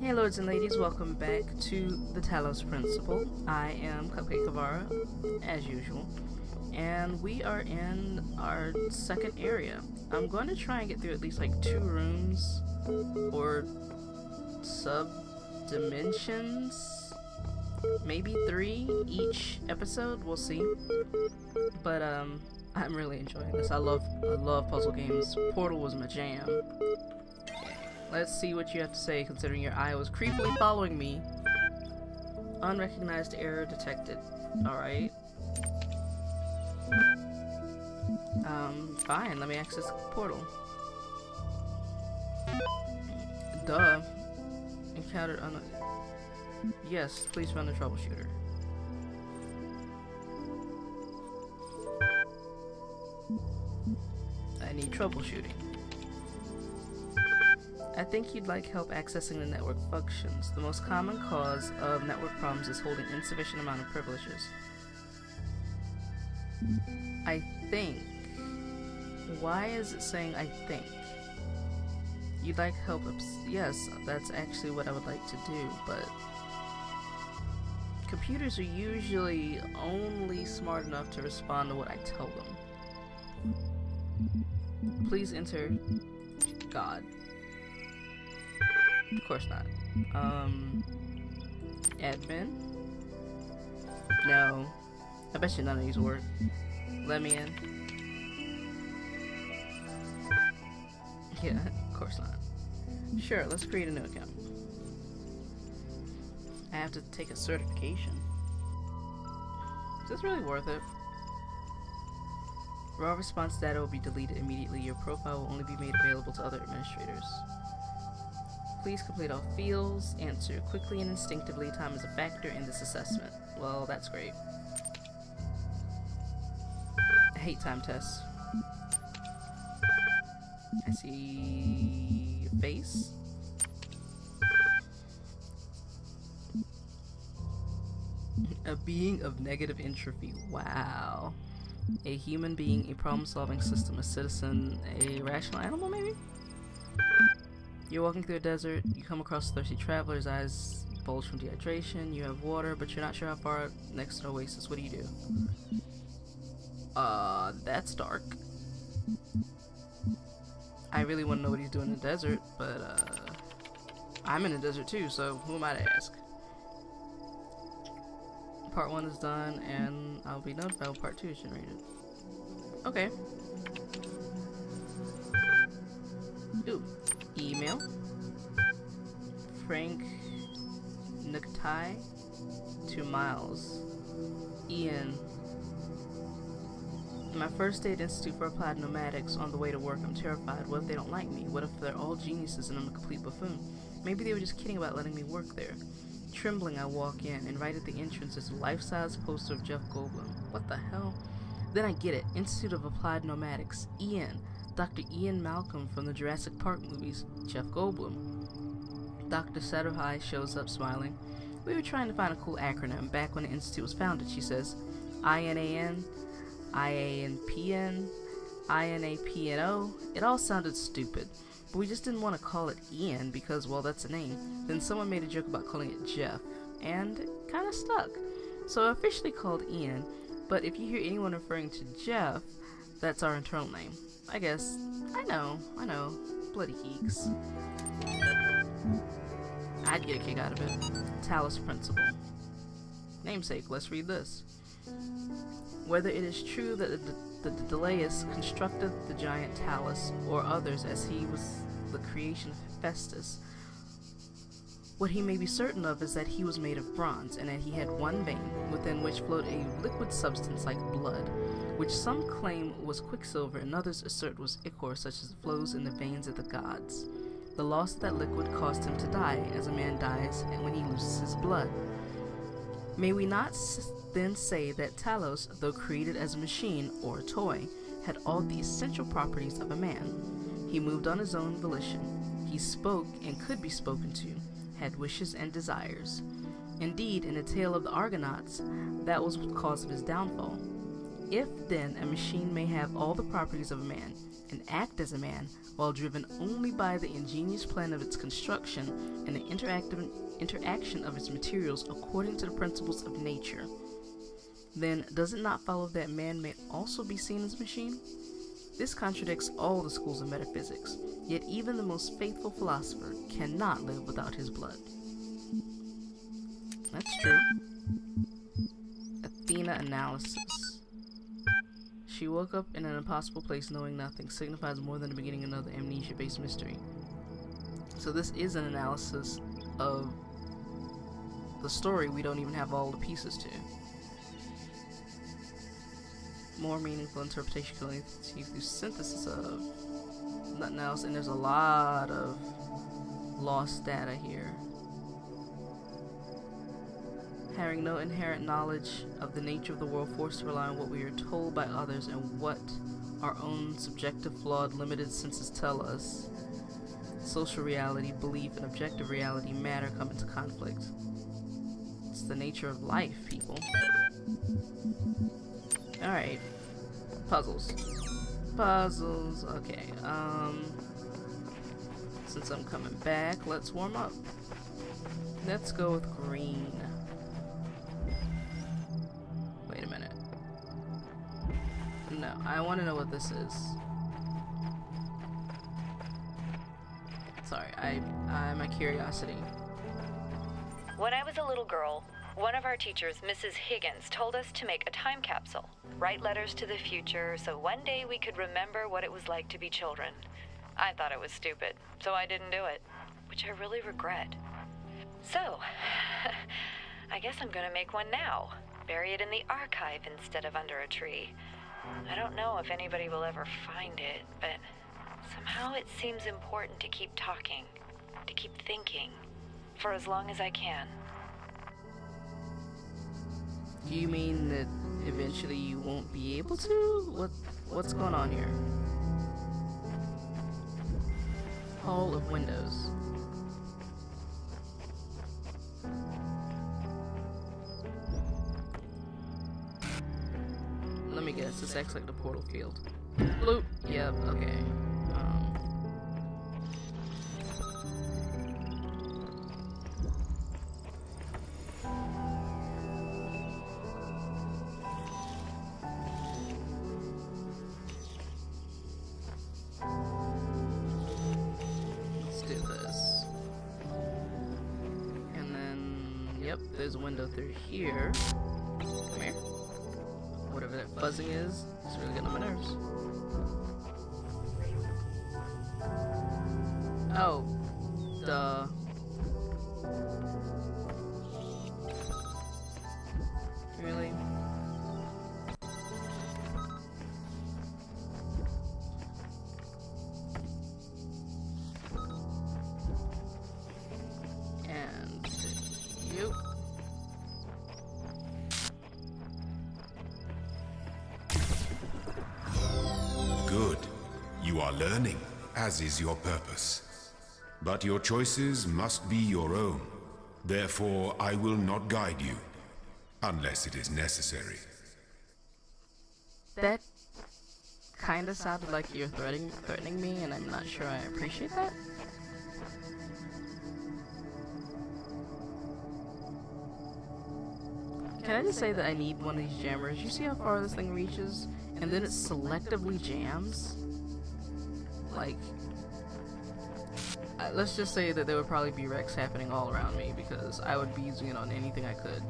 Hey lords and ladies, welcome back to the Talos Principle. I am Cupcake Kavara, as usual, and we are in our second area. I'm going to try and get through at least like 2 rooms, or sub-dimensions, maybe 3 each episode, we'll see. But I'm really enjoying this. I love puzzle games. Portal was my jam. Let's see what you have to say, considering your eye was creepily following me. Unrecognized error detected. Alright. Fine, let me access the portal. Duh. Encountered Yes, please run the troubleshooter. I need troubleshooting. I think you'd like help accessing the network functions. The most common cause of network problems is holding insufficient amount of privileges. I think. Why is it saying I think? You'd like help? Yes, that's actually what I would like to do, but computers are usually only smart enough to respond to what I tell them. Please enter God. Of course not. Admin? No. I bet you none of these work. Let me in. Yeah, of course not. Sure, let's create a new account. I have to take a certification. Is this really worth it? Raw response data will be deleted immediately. Your profile will only be made available to other administrators. Please complete all fields. Answer quickly and instinctively. Time is a factor in this assessment. Well, that's great. I hate time tests. I see a face. A being of negative entropy. Wow. A human being, a problem-solving system, a citizen, a rational animal, maybe? You're walking through a desert, you come across a thirsty traveler's eyes bulge from dehydration, you have water, but you're not sure how far next to the oasis. What do you do? That's dark. I really want to know what he's doing in the desert, but, I'm in the desert too, so who am I to ask? Part 1 is done, and I'll be notified when Part 2 is generated. Okay. Ooh. Email. Frank Nuktai to Miles. Ian. My first day at Institute for Applied Nomadics. On the way to work, I'm terrified. What if they don't like me? What if they're all geniuses and I'm a complete buffoon? Maybe they were just kidding about letting me work there. Trembling, I walk in, and right at the entrance is a life-size poster of Jeff Goldblum. What the hell? Then I get it. Institute of Applied Nomadics. Ian. Dr. Ian Malcolm from the Jurassic Park movies. Jeff Goldblum. Dr. Satterhigh shows up smiling. We were trying to find a cool acronym back when the institute was founded, she says. INAN, IANPN, INAPNO. It all sounded stupid. But we just didn't want to call it Ian because, well, that's a name. Then someone made a joke about calling it Jeff, and it kind of stuck. So officially called Ian, but if you hear anyone referring to Jeff, that's our internal name. I guess. I know. Bloody geeks. I'd get a kick out of it. Talos Principle. Namesake, let's read this. Whether it is true that the Delayus constructed the giant Talos, or others, as he was the creation of Hephaestus, what he may be certain of is that he was made of bronze, and that he had one vein, within which flowed a liquid substance like blood, which some claim was quicksilver and others assert was ichor, such as flows in the veins of the gods. The loss of that liquid caused him to die, as a man dies when he loses his blood. May we not then say that Talos, though created as a machine or a toy, had all the essential properties of a man? He moved on his own volition. He spoke and could be spoken to, had wishes and desires. Indeed, in the tale of the Argonauts, that was the cause of his downfall. If then a machine may have all the properties of a man, and act as a man, while driven only by the ingenious plan of its construction and the interaction of its materials according to the principles of nature, then does it not follow that man may also be seen as a machine? This contradicts all the schools of metaphysics, yet even the most faithful philosopher cannot live without his blood. That's true. Athena analysis. She woke up in an impossible place knowing nothing signifies more than the beginning of another amnesia-based mystery. So this is an analysis of the story we don't even have all the pieces to. More meaningful interpretation can only achieve through synthesis of nothing else, and there's a lot of lost data here. Having no inherent knowledge of the nature of the world, forced to rely on what we are told by others and what our own subjective, flawed, limited senses tell us, social reality, belief, and objective reality, matter come into conflict. It's the nature of life, people. Alright. Puzzles. Puzzles. Okay. Since I'm coming back, let's warm up. Let's go with green. Wait a minute. No, I want to know what this is. Sorry, my curiosity. When I was a little girl, one of our teachers, Mrs. Higgins, told us to make a time capsule, write letters to the future, so one day we could remember what it was like to be children. I thought it was stupid, so I didn't do it, which I really regret. So, I guess I'm gonna make one now, bury it in the archive instead of under a tree. I don't know if anybody will ever find it, but somehow it seems important to keep talking, to keep thinking, for as long as I can. Do you mean that eventually you won't be able to? What's going on here? Hall of Windows. Let me guess, this acts like the portal field. Bloop. Yep, okay. Yep, there's a window through here. Come here. Whatever that buzzing is, it's really getting on my nerves. Oh, duh. Really? Good. You are learning, as is your purpose. But your choices must be your own. Therefore, I will not guide you, unless it is necessary. That kinda sounded like you're threatening me, and I'm not sure I appreciate that. Can I just say that I need one of these jammers? You see how far this thing reaches? And then it selectively jams? Like, let's just say that there would probably be wrecks happening all around me because I would be using it on anything I could.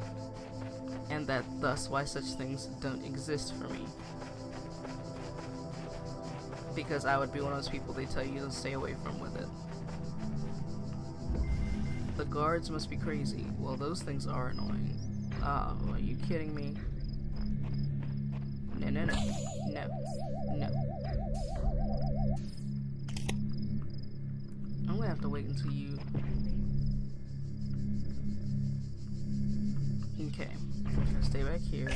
And that thus why such things don't exist for me. Because I would be one of those people they tell you to stay away from with it. The guards must be crazy. Well, those things are annoying. Oh, are you kidding me? No, no, no. No. No. I'm gonna have to wait until you... Okay. Stay back here.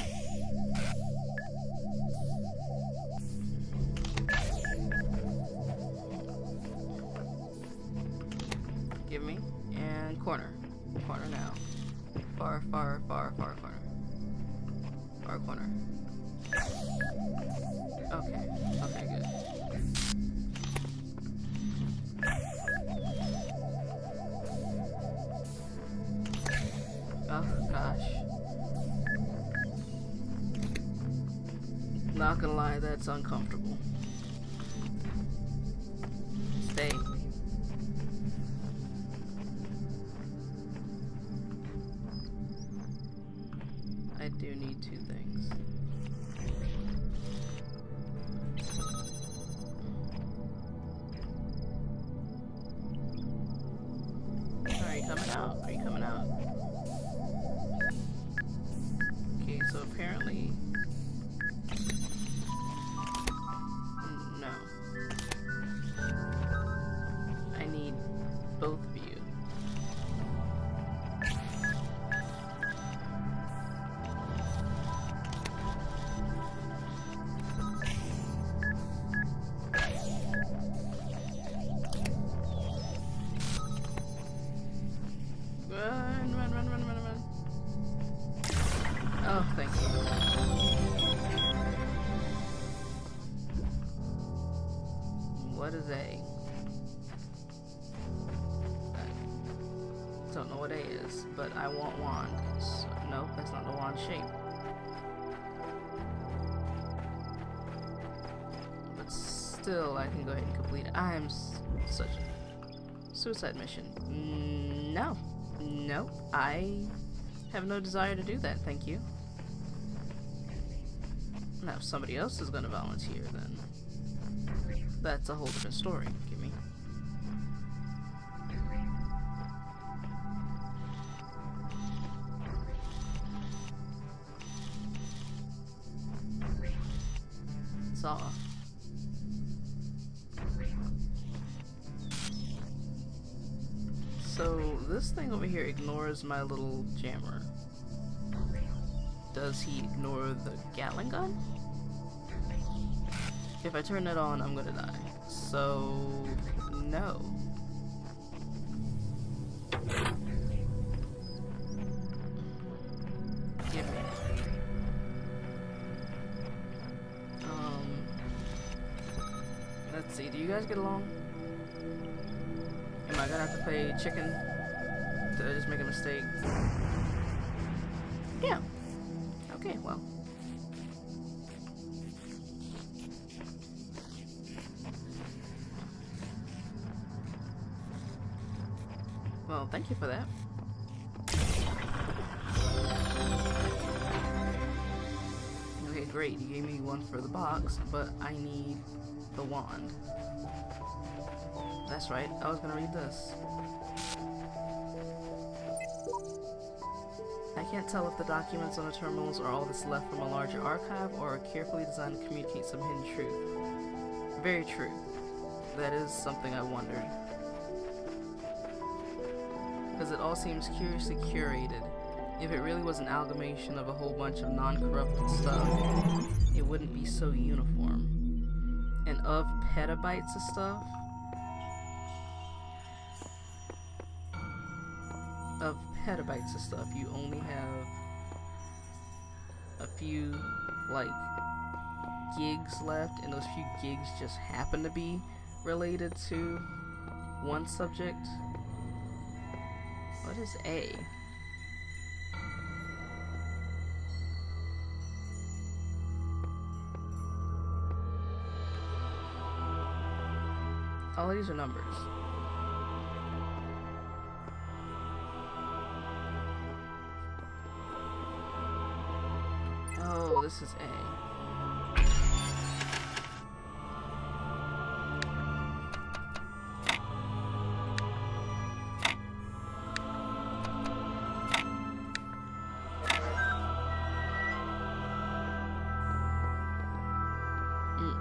Give me. And corner. Corner now. Far, far, far, far corner. Far corner. Okay. Okay, good. Oh, gosh. Not gonna lie, that's uncomfortable. Stay. I do need two things. Are you coming out? Are you coming out? Okay, so apparently... No. I need both of you. Run. Oh, thank you. What is A? I don't know what A is, but I want wand. So, nope, that's not the wand shape. But still, I can go ahead and complete it. I am such a suicide mission. No. Nope. I have no desire to do that, thank you. Now, if somebody else is going to volunteer, then that's a whole different story. Give me. It's off. So this thing over here ignores my little jammer. Does he ignore the Gatling gun? If I turn it on, I'm gonna die. So no. Give me. Let's see, do you guys get along? Am I gonna have to play chicken? Did I just make a mistake? Yeah. Okay, well. Well, thank you for that. Okay, great. You gave me one for the box, but I need the wand. That's right, I was gonna read this. I can't tell if the documents on the terminals are all that's left from a larger archive or are carefully designed to communicate some hidden truth. Very true. That is something I wondered. Because it all seems curiously curated. If it really was an amalgamation of a whole bunch of non-corrupted stuff, it wouldn't be so uniform. And of petabytes of stuff, you only have a few, like, gigs left, and those few gigs just happen to be related to one subject. What is A? All these are numbers. Oh, this is A.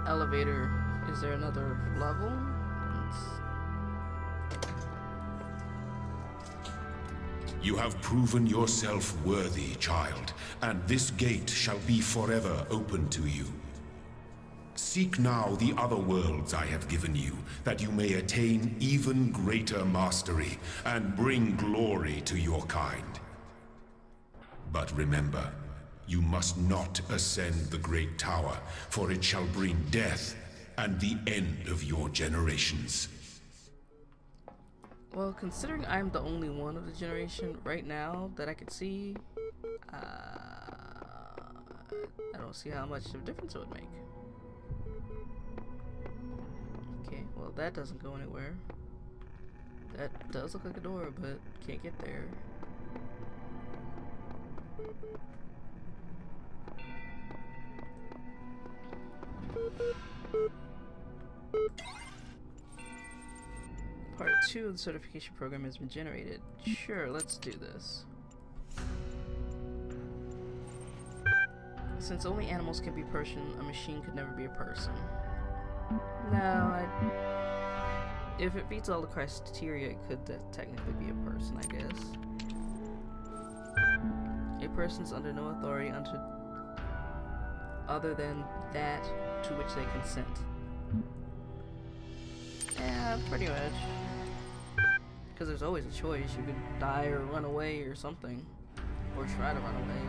Elevator. Is there another level? You have proven yourself worthy, child, and this gate shall be forever open to you. Seek now the other worlds I have given you, that you may attain even greater mastery and bring glory to your kind. But remember, You must not ascend the great tower, for it shall bring death and the end of your generations. Well, considering I'm the only one of the generation right now that I could see, I don't see how much of a difference it would make. Okay, well that doesn't go anywhere. That does look like a door, but can't get there. Part 2 of the certification program has been generated. Sure, let's do this. Since only animals can be person, a machine could never be a person. No, if it meets all the criteria, it could technically be a person, I guess. A person's under no authority other than that to which they consent. Yeah, pretty much. Because there's always a choice. You could die or run away or something. Or try to run away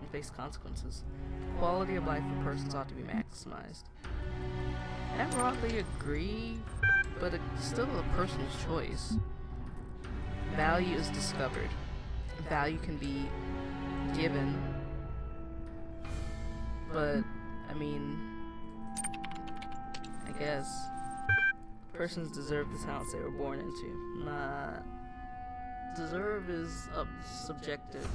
and face consequences. Quality of life for persons ought to be maximized. I broadly agree, but it's still a person's choice. Value is discovered. Value can be given, but, I mean, I guess persons deserve the talents they were born into. Nah, deserve is subjective.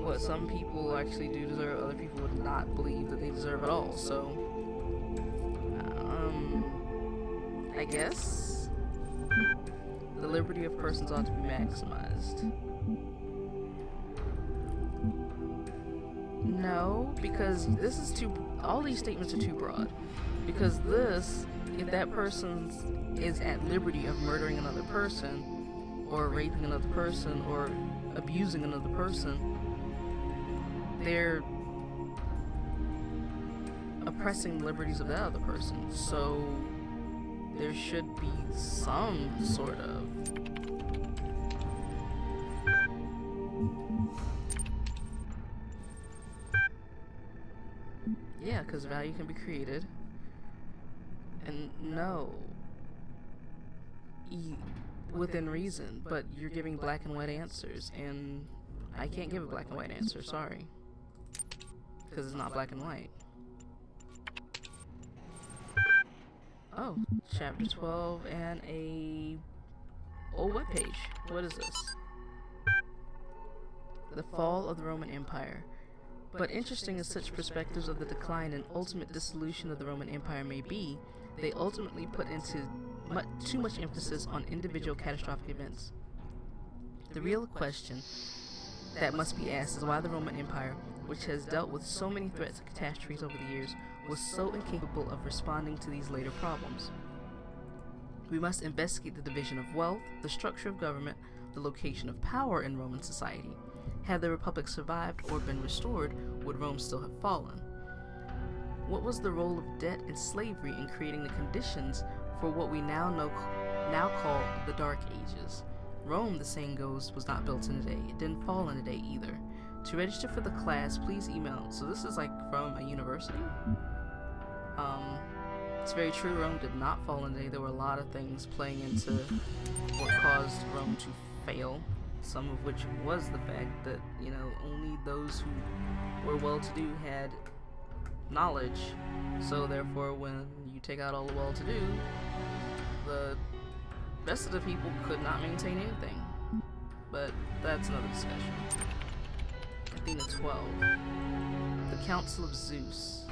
What some people actually do deserve, other people would not believe that they deserve at all, so I guess the liberty of persons ought to be maximized. No, because this is all these statements are too broad. Because this, if that person is at liberty of murdering another person, or raping another person, or abusing another person, they're oppressing the liberties of that other person. So there should be some sort of because value can be created. And no, within reason, but you're giving black and white answers, and I can't give a black and white answer, sorry. Because it's not black and white. Oh, chapter 12 and a old webpage. What is this? The fall of the Roman Empire. But interesting as such perspectives of the decline and ultimate dissolution of the Roman Empire may be, they ultimately put into too much emphasis on individual catastrophic events. The real question that must be asked is why the Roman Empire, which has dealt with so many threats and catastrophes over the years, was so incapable of responding to these later problems. We must investigate the division of wealth, the structure of government, the location of power in Roman society. Had the Republic survived or been restored, would Rome still have fallen? What was the role of debt and slavery in creating the conditions for what we now call the Dark Ages? Rome, the saying goes, was not built in a day. It didn't fall in a day either. To register for the class, please email. So this is like from a university? It's very true, Rome did not fall in a day. There were a lot of things playing into what caused Rome to fail. Some of which was the fact that, only those who were well-to-do had knowledge. So therefore, when you take out all the well-to-do, the rest of the people could not maintain anything. But that's another discussion. Athena 12. The Council of Zeus.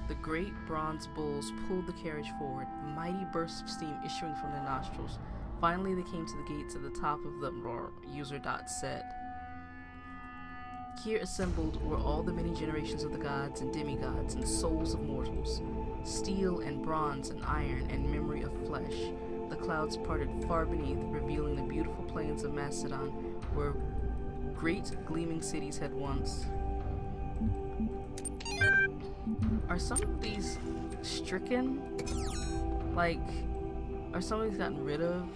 The great bronze bulls pulled the carriage forward, mighty bursts of steam issuing from their nostrils. Finally, they came to the gates at the top of the user dot said. Here assembled were all the many generations of the gods and demigods and souls of mortals, steel and bronze and iron and memory of flesh. The clouds parted far beneath, revealing the beautiful plains of Macedon, where great gleaming cities had once. Are some of these stricken? Like, are some of these gotten rid of?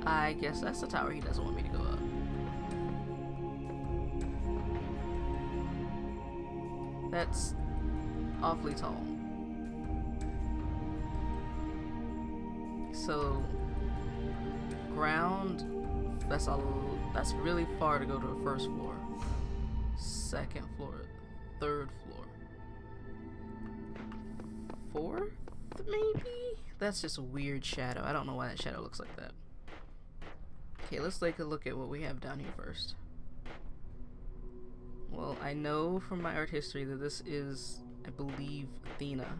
I guess that's the tower he doesn't want me to go up. That's awfully tall. So ground, that's really far to go to the first floor, second floor, third floor, fourth maybe? That's just a weird shadow. I don't know why that shadow looks like that. Okay, let's take a look at what we have down here first. Well, I know from my art history that this is, I believe, Athena,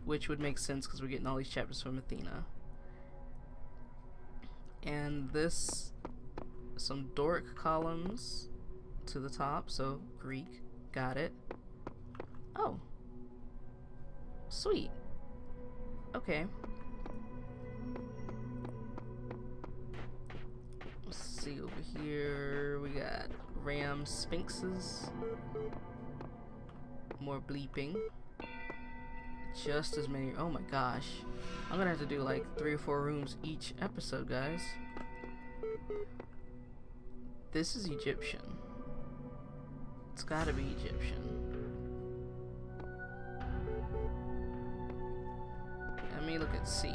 which would make sense because we're getting all these chapters from Athena. And this, some Doric columns to the top, so Greek, got it. Oh, sweet. Okay. Let's see over here, we got ram sphinxes, more bleeping, just as many. Oh my gosh, I'm gonna have to do like 3 or 4 rooms each episode, guys. This is Egyptian. It's gotta be Egyptian. Let me look at C.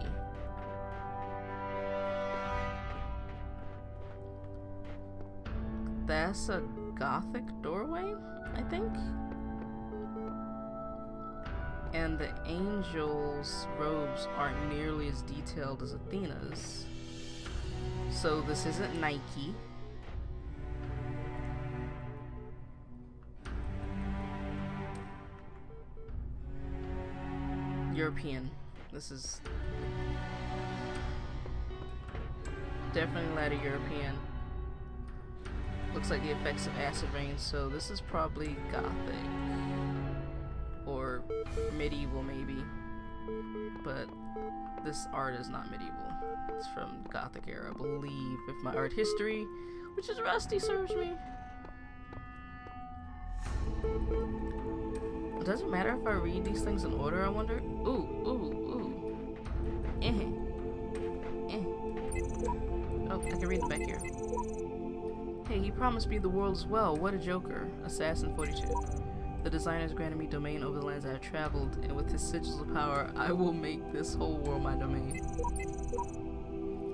That's a Gothic doorway, I think? And the angel's robes aren't nearly as detailed as Athena's. So this isn't Nike. European. This is definitely ladder European. Looks like the effects of acid rain, so this is probably Gothic. Or medieval maybe. But this art is not medieval. It's from Gothic era, I believe, if my art history, which is rusty, serves me. Does it matter if I read these things in order, I wonder? Ooh. Oh, I can read them back here. Hey, he promised me the world as well. What a joker. Assassin 42. The designers granted me domain over the lands I have traveled, and with his sigils of power, I will make this whole world my domain.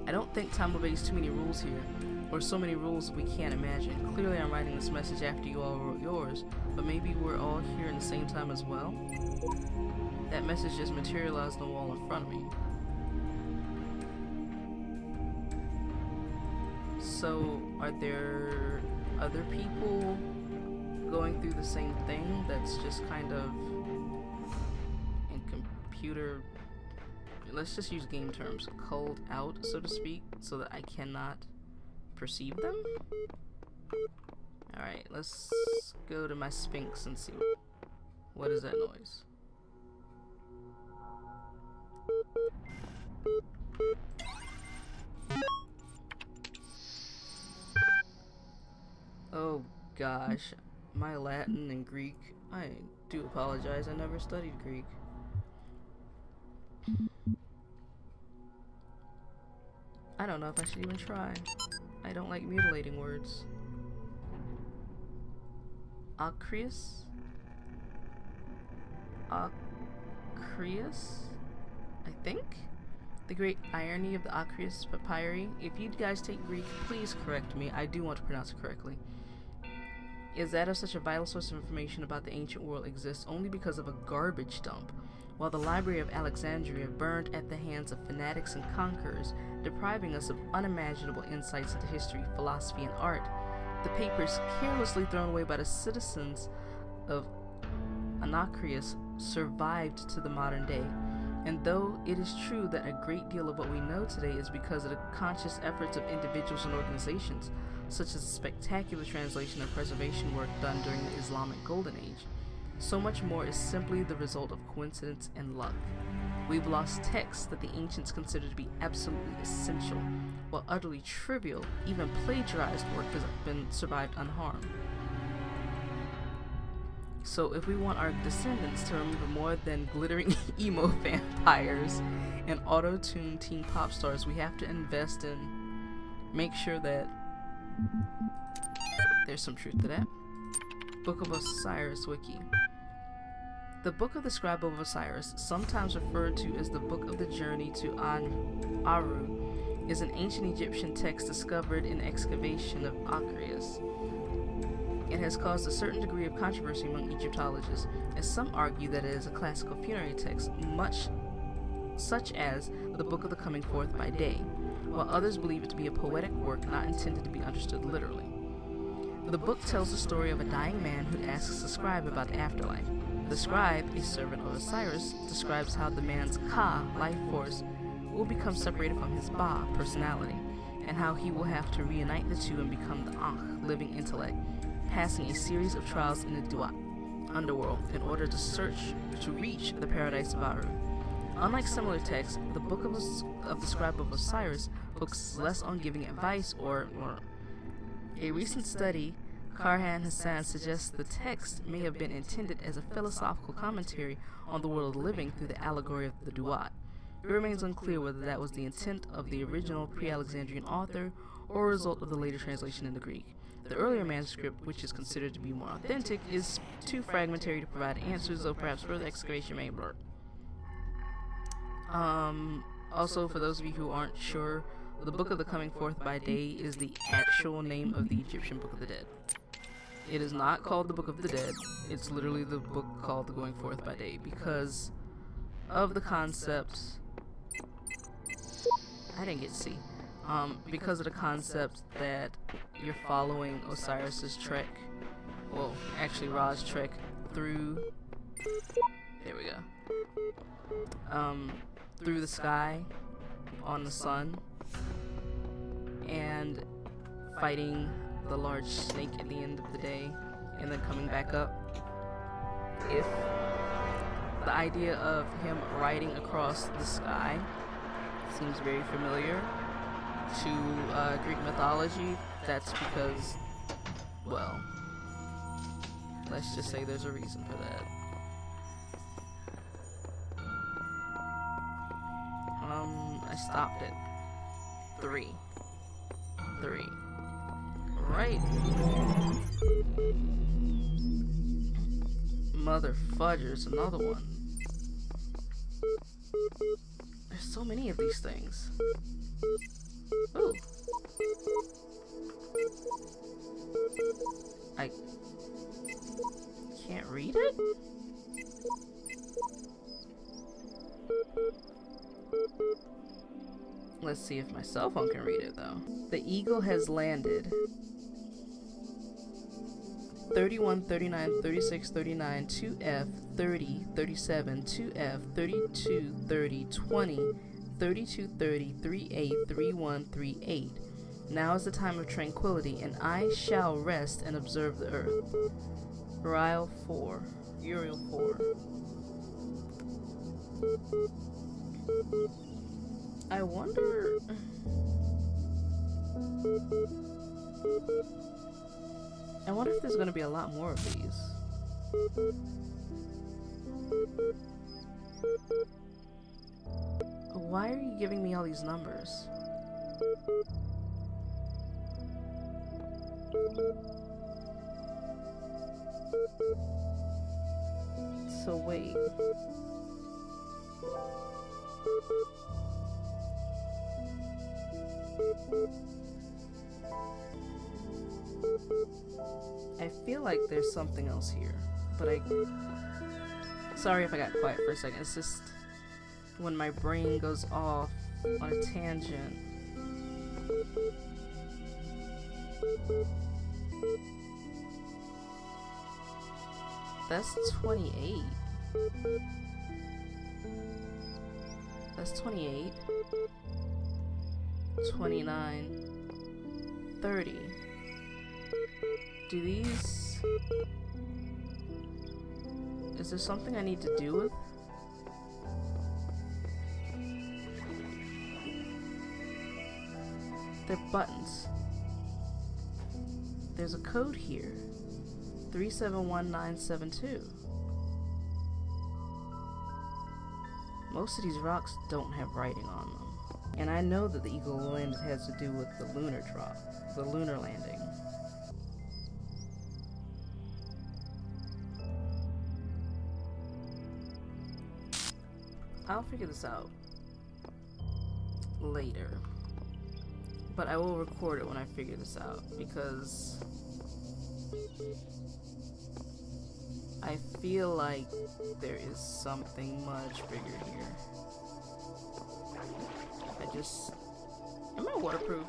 I don't think time obeys too many rules here, or so many rules we can't imagine. Clearly I'm writing this message after you all wrote yours, but maybe we're all here in the same time as well? That message just materialized on the wall in front of me. So, are there other people going through the same thing that's just kind of in computer, let's just use game terms, culled out, so to speak, so that I cannot perceive them? Alright, let's go to my Sphinx and see what is that noise. Oh gosh, my Latin and Greek, I do apologize, I never studied Greek. I don't know if I should even try. I don't like mutilating words. Acreus? Acreus? I think? The great irony of the Acreus papyri. If you guys take Greek, please correct me. I do want to pronounce it correctly. Is that of such a vital source of information about the ancient world exists only because of a garbage dump, while the Library of Alexandria burned at the hands of fanatics and conquerors, depriving us of unimaginable insights into history, philosophy, and art. The papers carelessly thrown away by the citizens of Anacreus survived to the modern day. And though it is true that a great deal of what we know today is because of the conscious efforts of individuals and organizations, such as the spectacular translation and preservation work done during the Islamic Golden Age, so much more is simply the result of coincidence and luck. We've lost texts that the ancients considered to be absolutely essential, while utterly trivial, even plagiarized work has been survived unharmed. So if we want our descendants to remember more than glittering emo vampires and auto-tuned teen pop stars, we have to invest in make sure that there's some truth to that. Book of Osiris Wiki. The Book of the Scribe of Osiris, sometimes referred to as the Book of the Journey to Aru, is an ancient Egyptian text discovered in excavation of Acreus. It has caused a certain degree of controversy among Egyptologists, as some argue that it is a classical funerary text, such as the Book of the Coming Forth by Day, while others believe it to be a poetic work not intended to be understood literally. The book tells the story of a dying man who asks the scribe about the afterlife. The scribe, a servant of Osiris, describes how the man's Ka, life force, will become separated from his Ba, personality, and how he will have to reunite the two and become the Ankh, living intellect, passing a series of trials in the Duat, underworld, in order to reach the paradise of Aru. Unlike similar texts, the Book of the Scribe of Osiris focuses less on giving advice or a recent study, Karhan Hassan suggests the text may have been intended as a philosophical commentary on the world of the living through the allegory of the Duat. It remains unclear whether that was the intent of the original pre-Alexandrian author or a result of the later translation into Greek. The earlier manuscript, which is considered to be more authentic, is too fragmentary to provide answers, though perhaps further excavation may blur. Also, for those of you who aren't sure, the Book of the Coming Forth by Day is the actual name of the Egyptian Book of the Dead. It is not called the Book of the Dead. It's literally the book called the Going Forth by Day because of the concept. I didn't get to see. Because of the concept that you're following Osiris's trek. Well, actually Ra's trek through. There we go. Through the sky on the sun and fighting the large snake at the end of the day and then coming back up. If the idea of him riding across the sky seems very familiar to Greek mythology, that's because, well, let's just say there's a reason for that. I stopped at 3. Right. Mother fudgers, another one. There's so many of these things. Ooh. I can't read it? Let's see if my cell phone can read it, though. The eagle has landed. 31, 39, 36, 39, 2F, 30, 37, 2F, 32, 30, 20, 32, 30, 38, 31, 38. Now is the time of tranquility, and I shall rest and observe the earth. Uriel 4. Uriel 4. I wonder... if there's gonna be a lot more of these. Why are you giving me all these numbers? So wait. I feel like there's something else here, but sorry if I got quiet for a second. It's just when my brain goes off on a tangent. That's 28. That's 28. 29. 30. Do these... Is there something I need to do with? They're buttons. There's a code here. 371972. Most of these rocks don't have writing on them. And I know that the Eagle landed has to do with the lunar drop, the lunar landing. I'll figure this out later. But I will record it when I figure this out, because I feel like there is something much bigger here. Am I waterproof?